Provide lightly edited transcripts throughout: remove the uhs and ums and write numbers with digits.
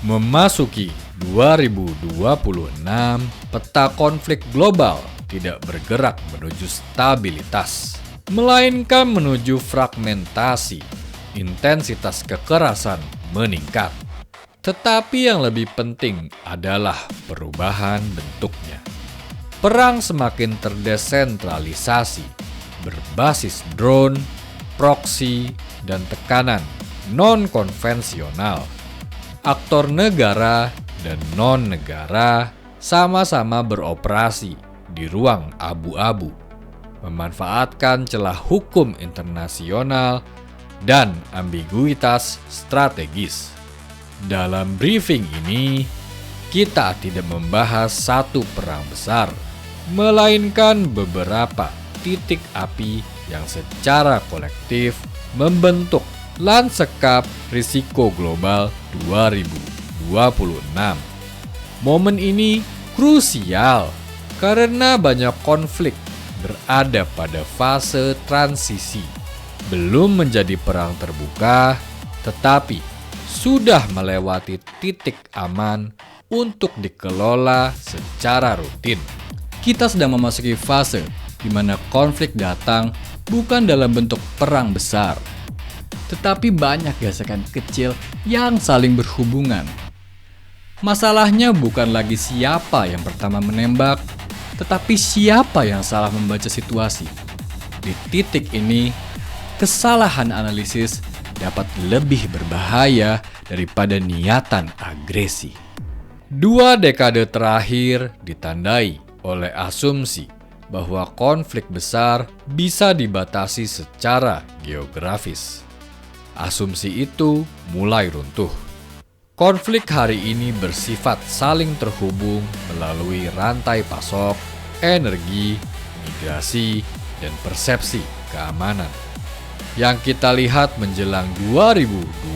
Memasuki 2026, peta konflik global tidak bergerak menuju stabilitas, melainkan menuju fragmentasi. Intensitas kekerasan meningkat. Tetapi yang lebih penting adalah perubahan bentuknya. Perang semakin terdesentralisasi, berbasis drone, proksi, dan tekanan non-konvensional. Aktor negara dan non-negara sama-sama beroperasi di ruang abu-abu, memanfaatkan celah hukum internasional dan ambiguitas strategis. Dalam briefing ini, kita tidak membahas satu perang besar, melainkan beberapa titik api yang secara kolektif membentuk lanskap risiko global 2026. Momen ini krusial karena banyak konflik berada pada fase transisi. Belum menjadi perang terbuka, tetapi sudah melewati titik aman untuk dikelola secara rutin. Kita sedang memasuki fase di mana konflik datang bukan dalam bentuk perang besar, tetapi banyak gesekan kecil yang saling berhubungan. Masalahnya bukan lagi siapa yang pertama menembak, tetapi siapa yang salah membaca situasi. Di titik ini, kesalahan analisis dapat lebih berbahaya daripada niatan agresi. 2 dekade terakhir ditandai oleh asumsi bahwa konflik besar bisa dibatasi secara geografis. Asumsi itu mulai runtuh. Konflik hari ini bersifat saling terhubung melalui rantai pasok, energi, migrasi, dan persepsi keamanan. Yang kita lihat menjelang 2026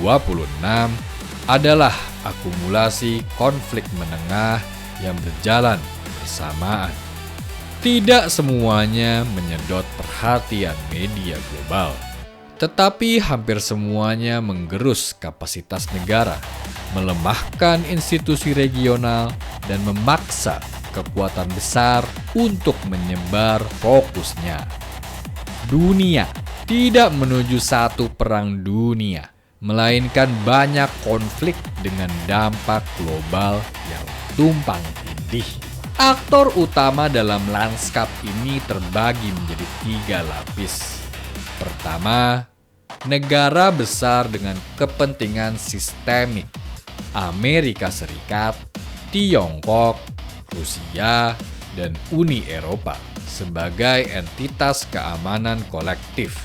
adalah akumulasi konflik menengah yang berjalan bersamaan. Tidak semuanya menyedot perhatian media global, tetapi hampir semuanya menggerus kapasitas negara, melemahkan institusi regional, dan memaksa kekuatan besar untuk menyebar fokusnya. Dunia tidak menuju satu perang dunia, melainkan banyak konflik dengan dampak global yang tumpang tindih. Aktor utama dalam lanskap ini terbagi menjadi 3 lapis. Pertama, negara besar dengan kepentingan sistemik. Amerika Serikat, Tiongkok, Rusia, dan Uni Eropa sebagai entitas keamanan kolektif.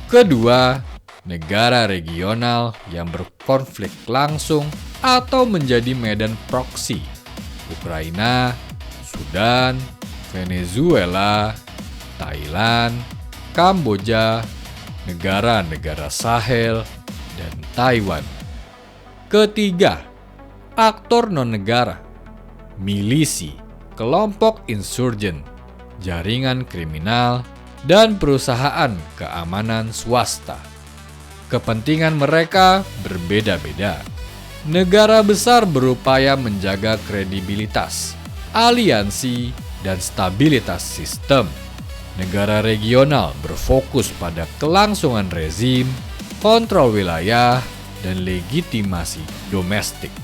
Kedua, negara regional yang berkonflik langsung atau menjadi medan proksi. Ukraina, Sudan, Venezuela, Thailand, Kamboja, negara-negara Sahel, dan Taiwan. Ketiga, aktor non-negara, milisi, kelompok insurgen, jaringan kriminal, dan perusahaan keamanan swasta. Kepentingan mereka berbeda-beda. Negara besar berupaya menjaga kredibilitas, aliansi, dan stabilitas sistem. Negara regional berfokus pada kelangsungan rezim, kontrol wilayah, dan legitimasi domestik.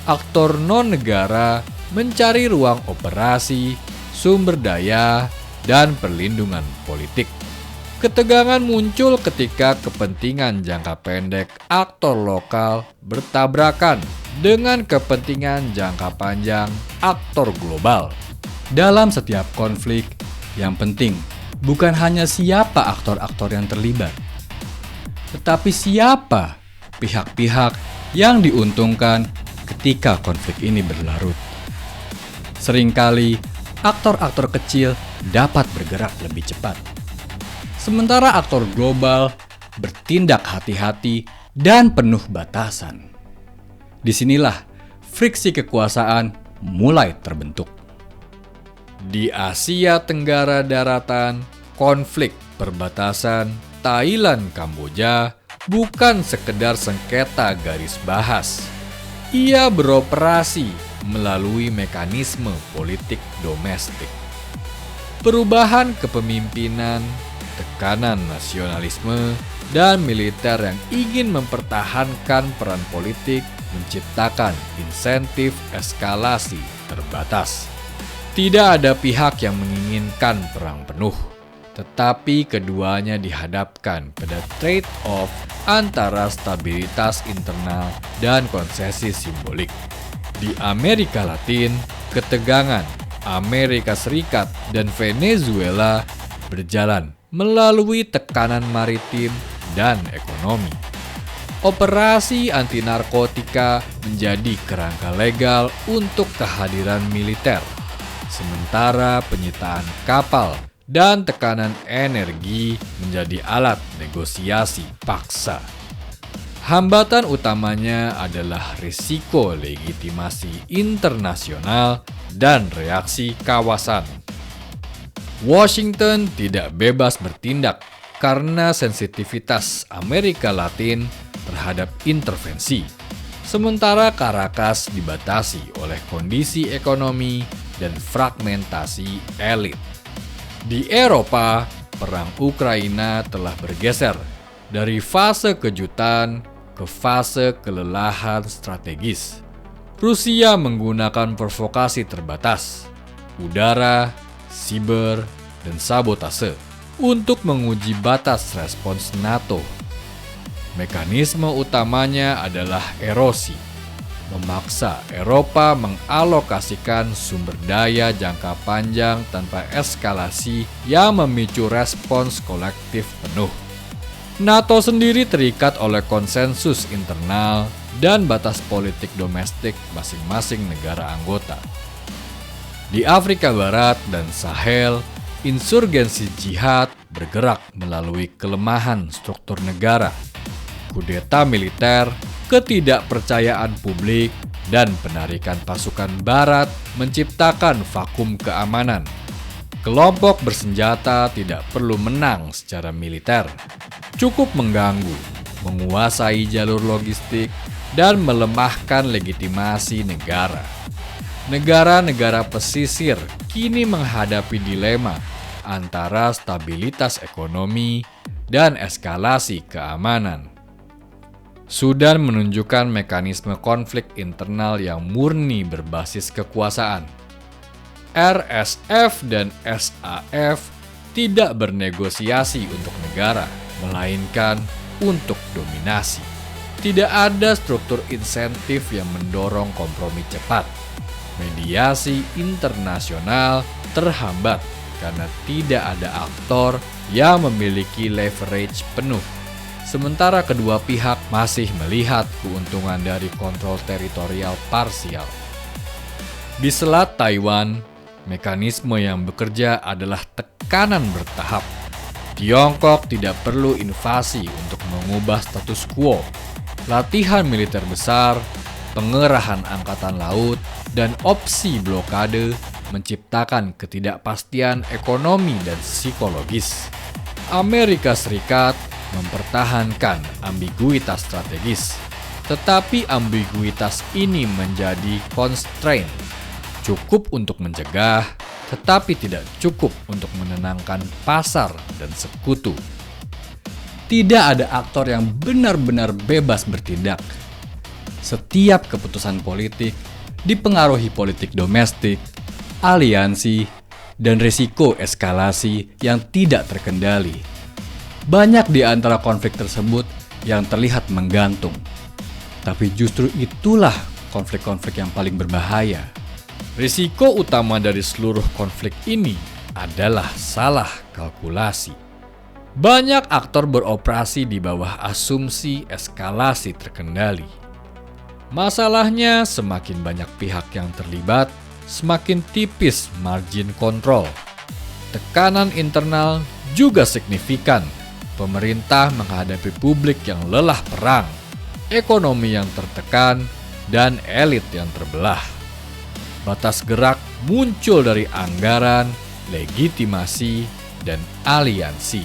Aktor non-negara mencari ruang operasi, sumber daya, dan perlindungan politik. Ketegangan muncul ketika kepentingan jangka pendek aktor lokal bertabrakan dengan kepentingan jangka panjang aktor global. Dalam setiap konflik, yang penting bukan hanya siapa aktor-aktor yang terlibat, tetapi siapa pihak-pihak yang diuntungkan ketika konflik ini berlarut. Seringkali, aktor-aktor kecil dapat bergerak lebih cepat, sementara aktor global bertindak hati-hati dan penuh batasan. Disinilah friksi kekuasaan mulai terbentuk. Di Asia Tenggara Daratan, konflik perbatasan Thailand-Kamboja bukan sekedar sengketa garis bahas. Ia beroperasi melalui mekanisme politik domestik. Perubahan kepemimpinan, tekanan nasionalisme, dan militer yang ingin mempertahankan peran politik menciptakan insentif eskalasi terbatas. Tidak ada pihak yang menginginkan perang penuh, tetapi keduanya dihadapkan pada trade-off antara stabilitas internal dan konsesi simbolik. Di Amerika Latin, ketegangan Amerika Serikat dan Venezuela berjalan melalui tekanan maritim dan ekonomi. Operasi anti-narkotika menjadi kerangka legal untuk kehadiran militer, sementara penyitaan kapal dan tekanan energi menjadi alat negosiasi paksa. Hambatan utamanya adalah risiko legitimasi internasional dan reaksi kawasan. Washington tidak bebas bertindak karena sensitivitas Amerika Latin terhadap intervensi, sementara Caracas dibatasi oleh kondisi ekonomi dan fragmentasi elit. Di Eropa, perang Ukraina telah bergeser dari fase kejutan ke fase kelelahan strategis. Rusia menggunakan provokasi terbatas, udara, siber, dan sabotase untuk menguji batas respons NATO. Mekanisme utamanya adalah erosi, memaksa Eropa mengalokasikan sumber daya jangka panjang tanpa eskalasi yang memicu respons kolektif penuh. NATO sendiri terikat oleh konsensus internal dan batas politik domestik masing-masing negara anggota. Di Afrika Barat dan Sahel, insurgensi jihad bergerak melalui kelemahan struktur negara, kudeta militer, ketidakpercayaan publik, dan penarikan pasukan Barat menciptakan vakum keamanan. Kelompok bersenjata tidak perlu menang secara militer, cukup mengganggu, menguasai jalur logistik, dan melemahkan legitimasi negara. Negara-negara pesisir kini menghadapi dilema antara stabilitas ekonomi dan eskalasi keamanan. Sudan menunjukkan mekanisme konflik internal yang murni berbasis kekuasaan. RSF dan SAF tidak bernegosiasi untuk negara, melainkan untuk dominasi. Tidak ada struktur insentif yang mendorong kompromi cepat. Mediasi internasional terhambat karena tidak ada aktor yang memiliki leverage penuh. Sementara kedua pihak masih melihat keuntungan dari kontrol teritorial parsial. Di Selat Taiwan, mekanisme yang bekerja adalah tekanan bertahap. Tiongkok tidak perlu invasi untuk mengubah status quo. Latihan militer besar, pengerahan angkatan laut, dan opsi blokade menciptakan ketidakpastian ekonomi dan psikologis. Amerika Serikat mempertahankan ambiguitas strategis, tetapi ambiguitas ini menjadi constraint. Cukup untuk mencegah, tetapi tidak cukup untuk menenangkan pasar dan sekutu. Tidak ada aktor yang benar-benar bebas bertindak. Setiap keputusan politik dipengaruhi politik domestik, aliansi, dan risiko eskalasi yang tidak terkendali. Banyak di antara konflik tersebut yang terlihat menggantung, tapi justru itulah konflik-konflik yang paling berbahaya. Risiko utama dari seluruh konflik ini adalah salah kalkulasi. Banyak aktor beroperasi di bawah asumsi eskalasi terkendali. Masalahnya, semakin banyak pihak yang terlibat, semakin tipis margin kontrol. Tekanan internal juga signifikan. Pemerintah menghadapi publik yang lelah perang, ekonomi yang tertekan, dan elit yang terbelah. Batas gerak muncul dari anggaran, legitimasi, dan aliansi.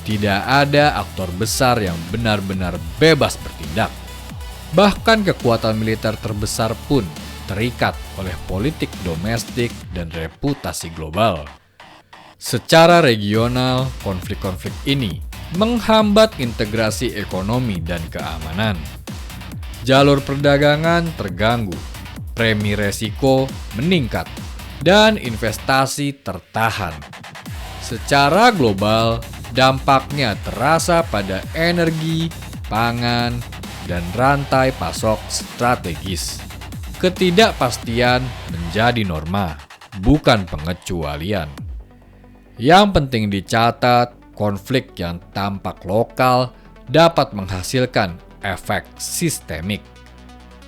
Tidak ada aktor besar yang benar-benar bebas bertindak. Bahkan kekuatan militer terbesar pun terikat oleh politik domestik dan reputasi global. Secara regional, konflik-konflik ini menghambat integrasi ekonomi dan keamanan. Jalur perdagangan terganggu, premi resiko meningkat, dan investasi tertahan. Secara global, dampaknya terasa pada energi, pangan, dan rantai pasok strategis. Ketidakpastian menjadi norma, bukan pengecualian. Yang penting dicatat, konflik yang tampak lokal dapat menghasilkan efek sistemik.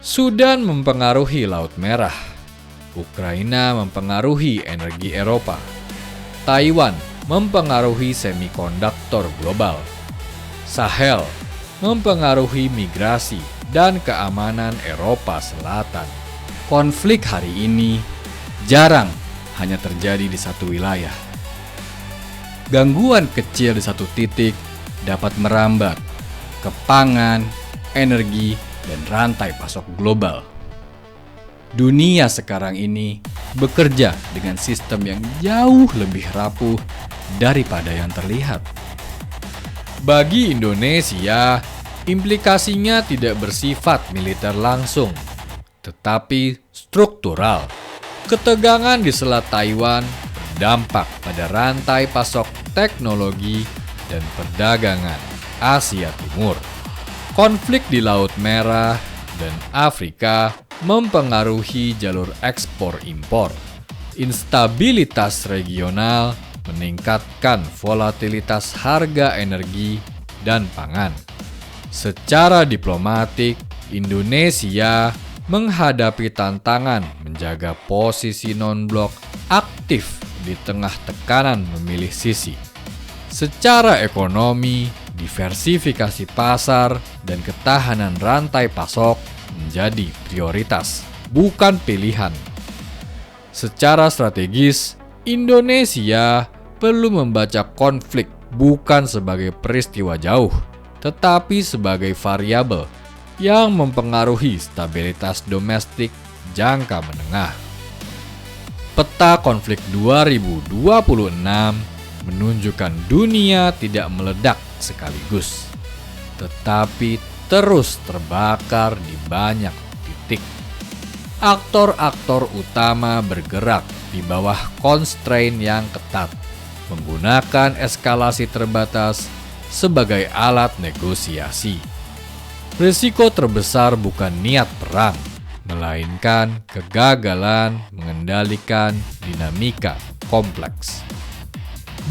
Sudan mempengaruhi Laut Merah, Ukraina mempengaruhi energi Eropa, Taiwan mempengaruhi semikonduktor global, Sahel mempengaruhi migrasi dan keamanan Eropa Selatan. Konflik hari ini jarang hanya terjadi di satu wilayah. Gangguan kecil di satu titik dapat merambat ke pangan, energi, dan rantai pasok global. Dunia sekarang ini bekerja dengan sistem yang jauh lebih rapuh daripada yang terlihat. Bagi Indonesia, implikasinya tidak bersifat militer langsung, tetapi struktural. Ketegangan di Selat Taiwan berdampak pada rantai pasok teknologi dan perdagangan Asia Timur. Konflik di Laut Merah dan Afrika mempengaruhi jalur ekspor-impor. Instabilitas regional meningkatkan volatilitas harga energi dan pangan. Secara diplomatik, Indonesia menghadapi tantangan menjaga posisi non-blok aktif di tengah tekanan memilih sisi. Secara ekonomi, diversifikasi pasar dan ketahanan rantai pasok menjadi prioritas, bukan pilihan. Secara strategis, Indonesia perlu membaca konflik bukan sebagai peristiwa jauh, tetapi sebagai variabel yang mempengaruhi stabilitas domestik jangka menengah. Peta konflik 2026 menunjukkan dunia tidak meledak sekaligus, tetapi terus terbakar di banyak titik. Aktor-aktor utama bergerak di bawah constraint yang ketat, menggunakan eskalasi terbatas sebagai alat negosiasi. Risiko terbesar bukan niat perang, melainkan kegagalan mengendalikan dinamika kompleks.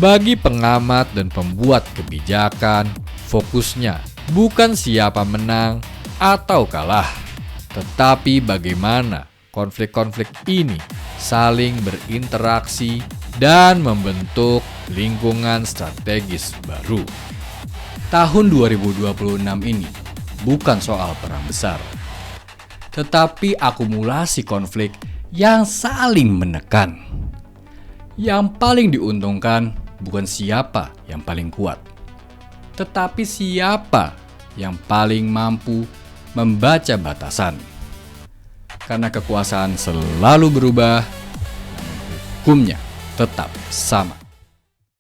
Bagi pengamat dan pembuat kebijakan, fokusnya bukan siapa menang atau kalah, tetapi bagaimana konflik-konflik ini saling berinteraksi dan membentuk lingkungan strategis baru. Tahun 2026 ini bukan soal perang besar, tetapi akumulasi konflik yang saling menekan. Yang paling diuntungkan bukan siapa yang paling kuat, tetapi siapa yang paling mampu membaca batasan. Karena kekuasaan selalu berubah, namun hukumnya tetap sama.